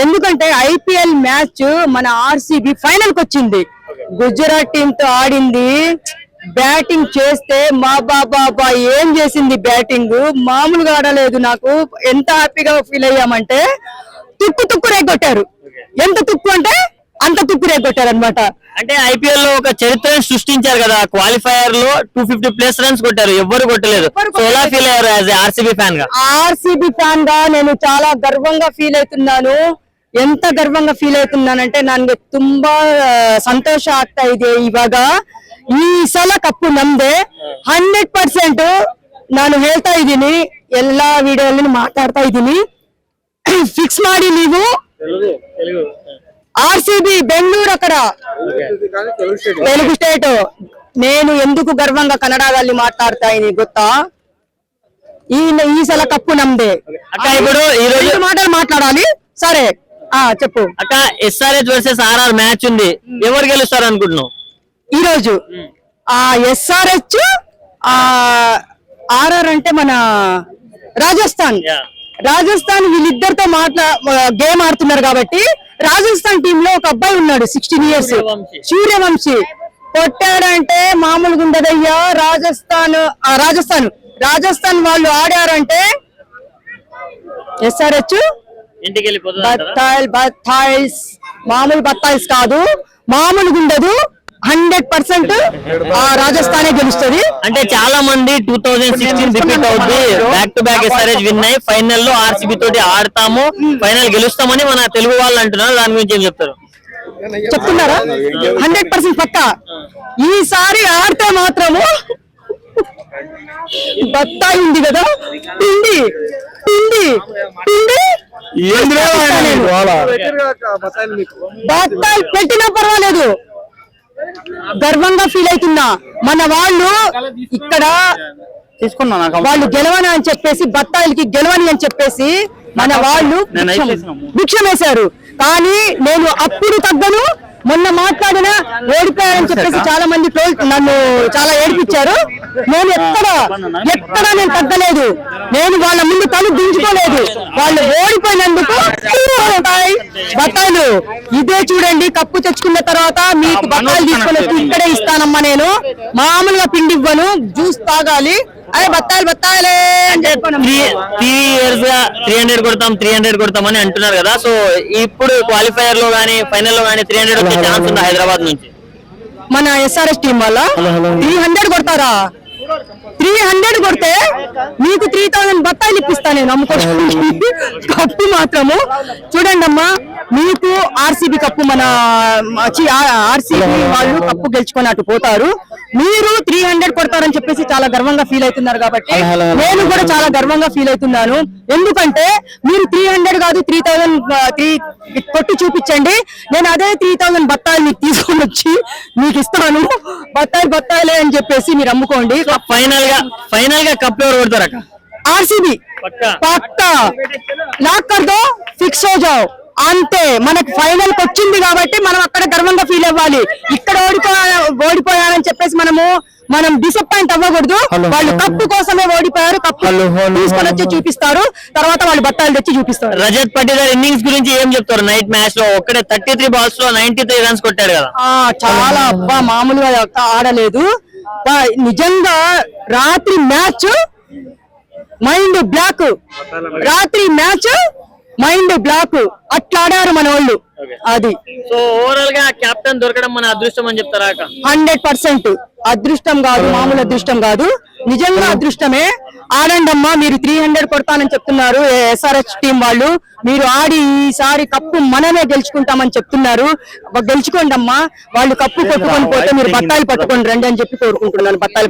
ఎందుకంటే IPL match మన RCB final కి వచ్చింది. గుజరాత్ టీమ్ తో ఆడింది. బ్యాటింగ్ చేస్తే మా బాబా ఏం చేసింది బ్యాటింగ్, మామూలుగా ఆడలేదు. నాకు ఎంత హ్యాపీగా ఫీల్ అయ్యామంటే తుక్కు రేగొట్టారు. ఎంత తుక్కు అంటే అంత తుక్కు రేగొట్టారు అనమాట. అంటే ఐపీఎల్ లో ఒక చరిత్రను సృష్టించారు కదా, క్వాలిఫైయర్ లో 250+ రన్స్ కొట్టారు, ఎవ్వరు కొట్టలేదు. ఎలా ఫీల్ అయ్యారు యాజ్ ఆర్సీబీ ఫ్యాన్ గా? ఆర్సీబీ ఫ్యాన్ గా నేను చాలా గర్వంగా ఫీల్ అవుతున్నాను. ఎంత ಗರ್ವಂಗ ಫೀಲ್ ಆಯ್ತುನಾನಂటే ನನಗೆ ತುಂಬಾ ಸಂತೋಷ ಆಗ್ತಾ ಇದೆ. ಇವಾಗ ಈ ಸಲ ಕಪ್ಪು ನಮ್ದೆ 100%. ನಾನು ಹೇಳ್ತಾ ಇದ್ದೀನಿ, ಎಲ್ಲಾ ವಿಡಿಯೋದಲ್ಲಿ ಮಾತಾಡ್ತಾ ಇದ್ದೀನಿ, ಫಿಕ್ಸ್ ಮಾಡಿ ನೀವು. ఆర్సీబీ బెంగళూరు అక్కడ తెలుగు స్టేట్. నేను ఎందుకు గర్వంగా కన్నడದಲ್ಲಿ మాట్లాಡ್ತಾ ಇದೀನಿ ಗೊತ್ತಾ? ఈ సల కప్పు నమ్దే. అక్క ఇప్పుడు ఈ రోజు మాటలు మాట్లాడాలి. సరే చెప్పు అక్క. ఎస్ఆర్హెచ్ వర్సెస్ ఆర్ఆర్ మ్యాచ్ ఉంది, ఎవరు గెలుస్తారు అనుకుంటున్నావు ఈ రోజు? ఎస్ఆర్హెచ్ ఆర్ఆర్ అంటే మన రాజస్థాన్ వీళ్ళిద్దరితో గేమ్ ఆడుతున్నారు కాబట్టి రాజస్థాన్ టీమ్ లో ఒక అబ్బాయి ఉన్నాడు 16 years, సూర్యవంశీ. కొట్టాడంటే మామూలుగా ఉండదయ్యా. రాజస్థాన్ వాళ్ళు ఆడారంటే ఎస్ఆర్హెచ్ బత్తాయిల్స్ మామూలు బత్తాయిల్స్ కాదు, మామూలుగా ఉండదు. 100% రాజస్థానే గెలుస్తుంది. అంటే చాలా మంది 2016 రిపీట్ అవుతుంది, back to back SRH win అయ్యి ఫైనల్ లో ఆర్సీబీ తోటి ఆడతాము, ఫైనల్ గెలుస్తామని మన తెలుగు వాళ్ళు అంటున్నారు. దాని గురించి ఏం చెప్తారు? చెప్తున్నారా? 100% పక్కా. ఈసారి ఆడితే మాత్రము బత్తాయి ఉంది కదా, పిండి బత్తాయి పెట్టినా పర్వాలేదు, గర్వంగా ఫీల్ అవుతున్నా. మన వాళ్ళు ఇక్కడ వాళ్ళు గెలవని అని చెప్పేసి, బత్తాయిలకి గెలవని అని చెప్పేసి మన వాళ్ళు భిక్షం వేశారు. కానీ నేను అప్పుడు తగ్గను. మొన్న మాట్లాడిన ఓడిపోయారని చెప్పేసి చాలా మంది నన్ను చాలా ఏడిపించారు. నేను ఎక్కడ నేను తగ్గలేదు. నేను వాళ్ళ ముందు తను దించుకోలేదు. వాళ్ళు ఓడిపోయినందుకు బత్తాయిలు ఇదే చూడండి. కప్పు తెచ్చుకున్న తర్వాత మీకు బత్తాయిలు తీసుకొని ఇక్కడే ఇస్తానమ్మా. నేను మామూలుగా పిండి ఇవ్వను, జ్యూస్ తాగాలి. అదే బత్తాయిలే అంటే 3 years గా 300 కొడతాం అని అంటున్నారు కదా. సో ఇప్పుడు క్వాలిఫైయర్ లో గానీ ఫైనల్ లో గానీ 300 వచ్చే ఛాన్స్ ఉందా హైదరాబాద్ నుంచి? మన ఎస్ఆర్ఎస్ టీం వల్ల 300 కొడతారా? 300 కొడితే మీకు 3000 బత్తాయిలు ఇప్పిస్తా నేను అమ్ముకోవడానికి. కప్పు మాత్రము చూడండి అమ్మా, మీకు ఆర్సీబీ కప్పు, మన ఆర్సీబీ వాళ్ళు కప్పు గెలుచుకొని అటు పోతారు. మీరు 300 కొడతారని చెప్పేసి చాలా గర్వంగా ఫీల్ అవుతున్నారు కాబట్టి నేను కూడా చాలా గర్వంగా ఫీల్ అవుతున్నాను. ఎందుకంటే మీరు 300 కాదు 3000 కొట్టి చూపించండి. నేను అదే 3000 బత్తాయిలు మీకు తీసుకొని వచ్చి మీకు ఇస్తాను. బత్తాయిలే అని చెప్పేసి మీరు అమ్ముకోండి. ఫైనల్ గా కప్ ఎవరు కొడతారు? ఆర్సీబీ పక్కా. లాక్ కర్ దో, ఫిక్స్ హో జాओ. అంతే. మనకు ఫైనల్ కి వచ్చింది కాబట్టి మనం అక్కడ గర్వంగా ఫీల్ అవ్వాలి. ఇక్కడ ఓడిపోయారని చెప్పేసి మనం డిసప్పాయింట్ అవ్వకూడదు. వాళ్ళు కప్పు కోసమే ఓడిపోయారు, కప్పు తీసుకొని వచ్చి చూపిస్తారు, తర్వాత వాళ్ళు బత్తాయిలు తెచ్చి చూపిస్తారు. రజత్ పటిదార్ ఇన్నింగ్స్ గురించి ఏం చెప్తారు? నైట్ మ్యాచ్ లో ఒక్కడే 33 balls లో 93 runs కొట్టాడు కదా. చాలా మామూలుగా ఆడలేదు నిజంగా. రాత్రి మ్యాచ్ మైండ్ బ్లాక్, అట్లా ఆడారు మన వాళ్ళు. అది సో ఓవరాల్ గా కెప్టెన్ దొరకడం మన అదృష్టం అని చెప్తారా? 100% అదృష్టం కాదు, మామూలు అదృష్టం కాదు, నిజంగా అదృష్టమే. ఆడండి అమ్మా. మీరు 300 కొడతానని చెప్తున్నారు ఎస్ఆర్హెచ్ టీం వాళ్ళు. మీరు ఆడి ఈసారి కప్పు మనమే గెలుచుకుంటామని చెప్తున్నారు. గెలుచుకోండి అమ్మా. వాళ్ళు కప్పు కొట్టుకొని పోతే మీరు బత్తాయిలు పట్టుకొని రండి అని చెప్పి కోరుకుంటున్నాను. బత్తాయిలే.